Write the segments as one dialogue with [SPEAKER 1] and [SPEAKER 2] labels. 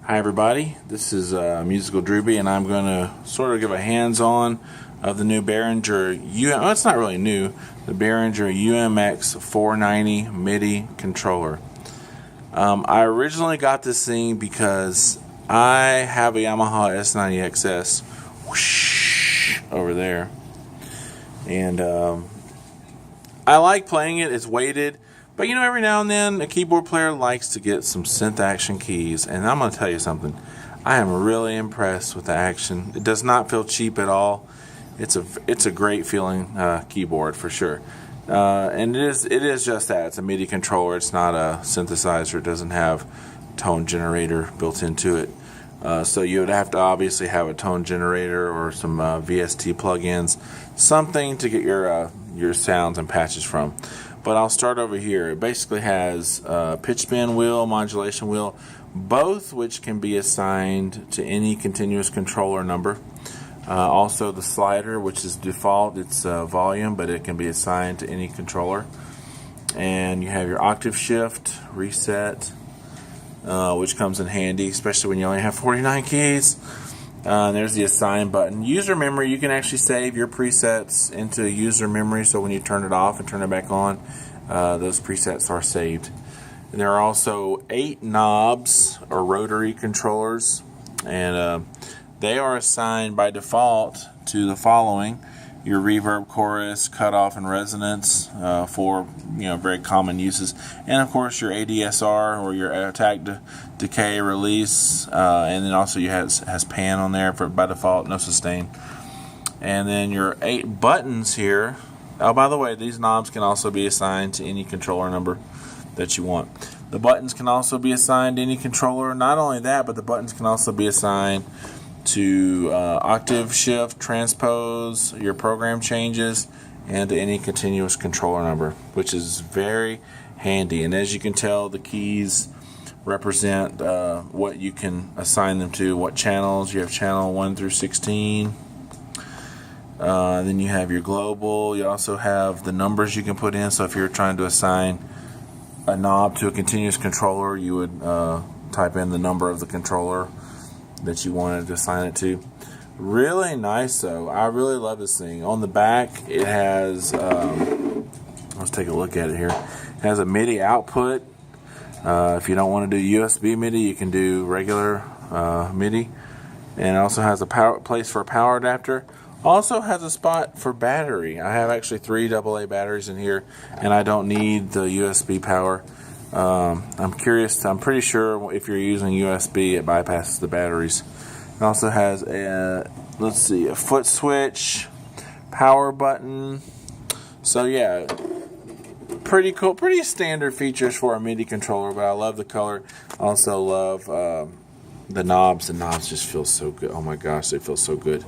[SPEAKER 1] Hi everybody, this is Musical Drewby, and I'm going to sort of give a hands-on of the new Behringer it's not really new, the Behringer UMX490 Midi controller. I originally got this thing because I have a Yamaha S90XS whoosh, over there, and I like playing it. It's weighted. But you know, every now and then a keyboard player likes to get some synth action keys, and I'm going to tell you something. I am really impressed with the action. It does not feel cheap at all. It's a great feeling keyboard for sure, and it is just that. It's a MIDI controller. It's not a synthesizer. It doesn't have a tone generator built into it. So you would have to obviously have a tone generator or some VST plugins, something to get your sounds and patches from. But I'll start over here. It basically has a pitch bend wheel, modulation wheel, both which can be assigned to any continuous controller number. Also the slider, which is default, it's volume, but it can be assigned to any controller. And you have your octave shift, reset, which comes in handy, especially when you only have 49 keys. There's the assign button. User memory, you can actually save your presets into user memory, so when you turn it off and turn it back on, those presets are saved. And there are also 8 knobs or rotary controllers, and they are assigned by default to the following: your reverb, chorus, cutoff, and resonance, for very common uses, and of course your ADSR or your attack, decay, release, and then also you has pan on there for by default, no sustain. And then your 8 buttons here. Oh, by the way, these knobs can also be assigned to any controller number that you want. The buttons can also be assigned to any controller. Not only that, but the buttons can also be assigned to octave shift, transpose, your program changes, and to any continuous controller number, which is very handy. And as you can tell, the keys represent what you can assign them to, what channels. You have channel 1 through 16. Then you have your global. You also have the numbers you can put in. So if you're trying to assign a knob to a continuous controller, you would type in the number of the controller that you wanted to assign it to. Really nice though. I really love this thing. On the back it has let's take a look at it here. It has a MIDI output. If you don't want to do USB MIDI, you can do regular MIDI. And it also has a place for a power adapter. Also has a spot for battery. I have actually 3 AA batteries in here, and I don't need the USB power. I'm pretty sure if you're using USB, it bypasses the batteries. It also has a foot switch, power button. So yeah, pretty cool, pretty standard features for a MIDI controller, but I love the color. I also love the knobs. The knobs just feel so good. Oh my gosh, they feel so good.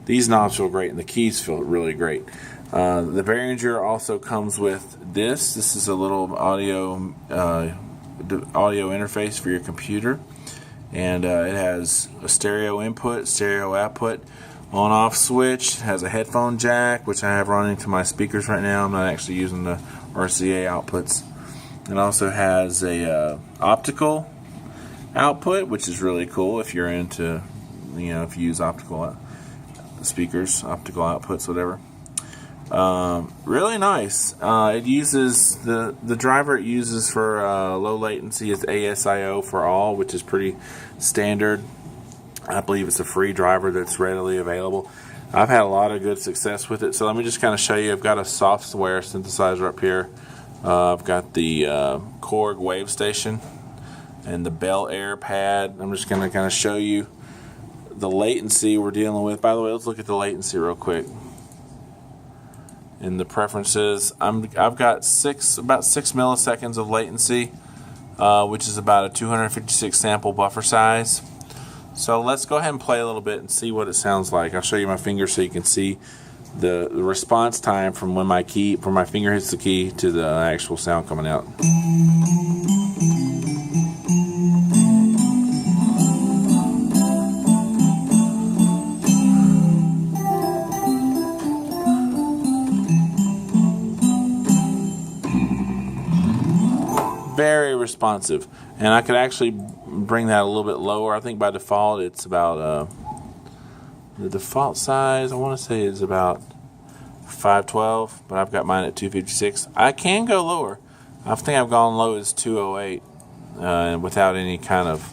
[SPEAKER 1] These knobs feel great, and the keys feel really great. The Behringer also comes with this. This is a little audio interface for your computer, and it has a stereo input, stereo output, on-off switch. It has a headphone jack, which I have running to my speakers right now. I'm not actually using the RCA outputs. It also has a optical output, which is really cool if you're into, if you use optical speakers, optical outputs, whatever. Really nice. It uses the driver it uses for low latency is ASIO for all, which is pretty standard. I believe it's a free driver that's readily available. I've had a lot of good success with it. So let me just kind of show you. I've got a software synthesizer up here. I've got the Korg wave station and the Bel Air pad. I'm just going to kind of show you the latency we're dealing with. By the way, let's look at the latency real quick. In the preferences, I've got about 6 milliseconds of latency, which is about a 256 sample buffer size. So let's go ahead and play a little bit and see what it sounds like. I'll show you my finger so you can see the response time from when my finger hits the key to the actual sound coming out. Very responsive. And I could actually bring that a little bit lower. I think by default it's about, the default size I want to say is about 512, but I've got mine at 256. I can go lower. I think I've gone low as 208 without any kind of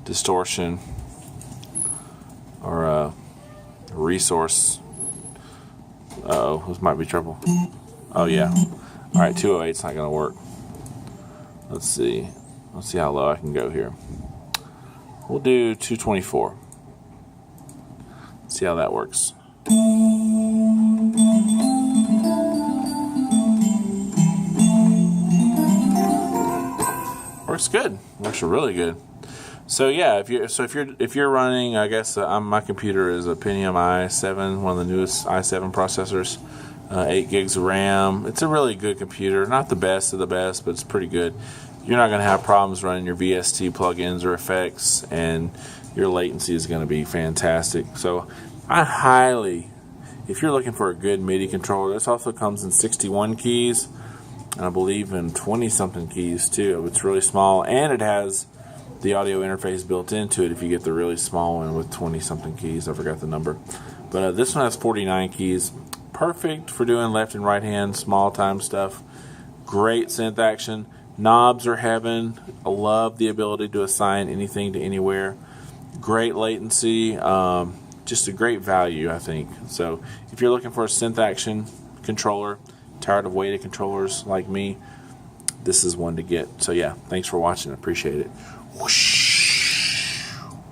[SPEAKER 1] distortion or resource. Uh-oh, this might be trouble. Oh yeah. Alright, 208's not going to work. Let's see how low I can go here. We'll do 224. See how that works. Works good. Works really good. So yeah, if you're running, I guess my computer is a Pentium i7, one of the newest i7 processors, 8 gigs of RAM. It's a really good computer. Not the best of the best, but it's pretty good. You're not going to have problems running your VST plugins or effects, and your latency is going to be fantastic. So I highly, if you're looking for a good MIDI controller, this also comes in 61 keys, and I believe in 20-something keys too. It's really small, and it has the audio interface built into it if you get the really small one with 20-something keys. I forgot the number. But this one has 49 keys. Perfect for doing left and right hand, small time stuff. Great synth action. Knobs are heaven. I love the ability to assign anything to anywhere. Great latency. Just a great value, I think. So if you're looking for a synth action controller, tired of weighted controllers like me, this is one to get. So yeah, thanks for watching. I appreciate it. Whoosh.